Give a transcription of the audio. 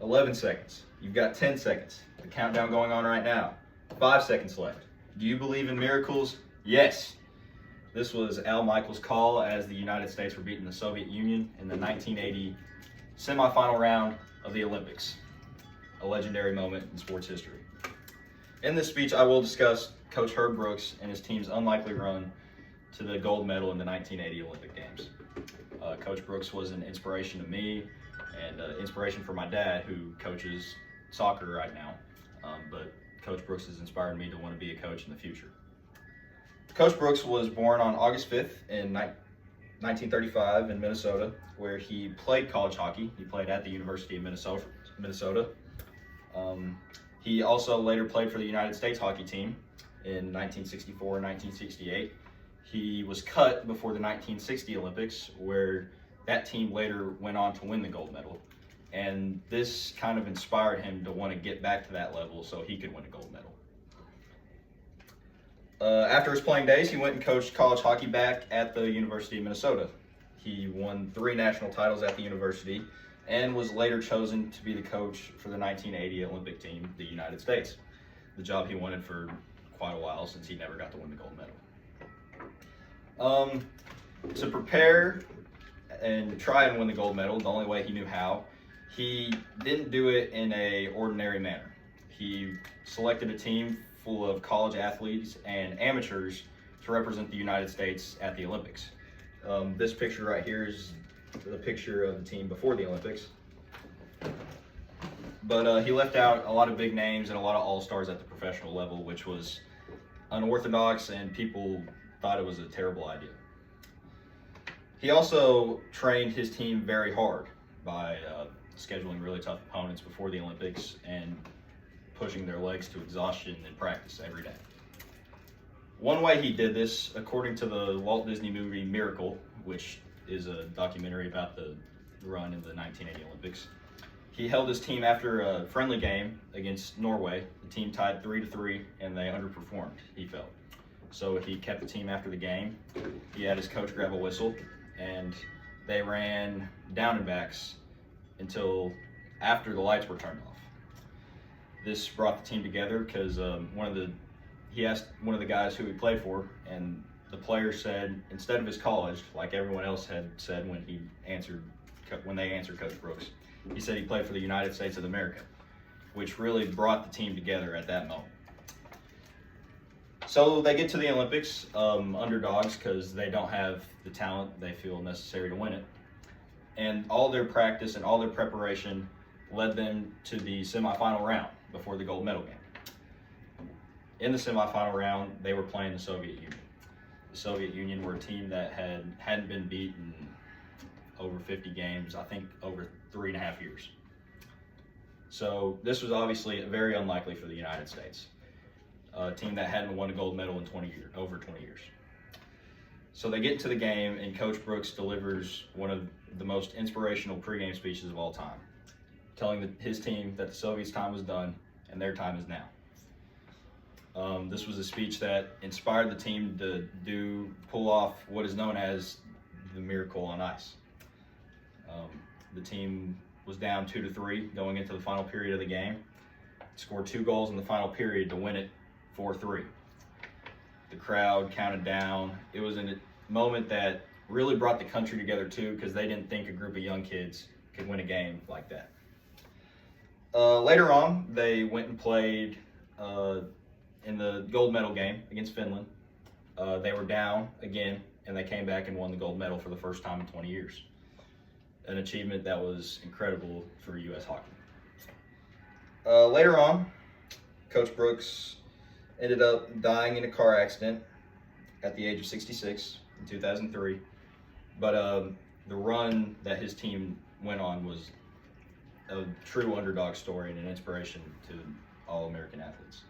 11 seconds. You've got 10 seconds. The countdown going on right now. 5 seconds left. Do you believe in miracles? Yes. This was Al Michaels' call as the United States were beating the Soviet Union in the 1980 semifinal round of the Olympics. A legendary moment in sports history. In this speech, I will discuss Coach Herb Brooks and his team's unlikely run to the gold medal in the 1980 Olympic Games. Coach Brooks was an inspiration to me and inspiration for my dad, who coaches soccer right now. But Coach Brooks has inspired me to want to be a coach in the future. Coach Brooks was born on August 5th in 1935 in Minnesota, where he played college hockey. He played at the University of Minnesota. He also later played for the United States hockey team in 1964 and 1968. He was cut before the 1960 Olympics, where that team later went on to win the gold medal. And this kind of inspired him to want to get back to that level so he could win a gold medal. After his playing days, he went and coached college hockey back at the University of Minnesota. He won 3 national titles at the university and was later chosen to be the coach for the 1980 Olympic team, the United States, the job he wanted for quite a while since he never got to win the gold medal. To prepare and try and win the gold medal, the only way he knew how, he didn't do it in an ordinary manner. He selected a team full of college athletes and amateurs to represent the United States at the Olympics. This picture right here is the picture of the team before the Olympics. But he left out a lot of big names and a lot of all-stars at the professional level, which was unorthodox, and people thought it was a terrible idea. He also trained his team very hard by scheduling really tough opponents before the Olympics and pushing their legs to exhaustion in practice every day. One way he did this, according to the Walt Disney movie Miracle, which is a documentary about the run in the 1980 Olympics, he held his team after a friendly game against Norway. The team tied 3-3 and they underperformed, he felt. So he kept the team after the game. He had his coach grab a whistle and they ran down and backs until after the lights were turned off. This brought the team together because he asked one of the guys who he played for, and the player said, instead of his college, like everyone else had said when they answered Coach Brooks, he said he played for the United States of America, which really brought the team together at that moment. So they get to the Olympics, underdogs, because they don't have the talent they feel necessary to win it. And all their practice and all their preparation led them to the semifinal round before the gold medal game. In the semifinal round, they were playing the Soviet Union. The Soviet Union were a team that hadn't been beaten over 50 games, I think over 3.5 years. So this was obviously very unlikely for the United States, a team that hadn't won a gold medal in over 20 years. So they get into the game, and Coach Brooks delivers one of the most inspirational pregame speeches of all time, telling his team that the Soviets' time was done and their time is now. This was a speech that inspired the team to pull off what is known as the miracle on ice. The team was down 2-3 going into the final period of the game. Scored 2 goals in the final period to win it 4-3. The crowd counted down. It was a moment that really brought the country together too, because they didn't think a group of young kids could win a game like that. Later on, they went and played in the gold medal game against Finland. They were down again, and they came back and won the gold medal for the first time in 20 years. An achievement that was incredible for U.S. hockey. Later on, Coach Brooks ended up dying in a car accident at the age of 66 in 2003. But the run that his team went on was a true underdog story and an inspiration to all American athletes.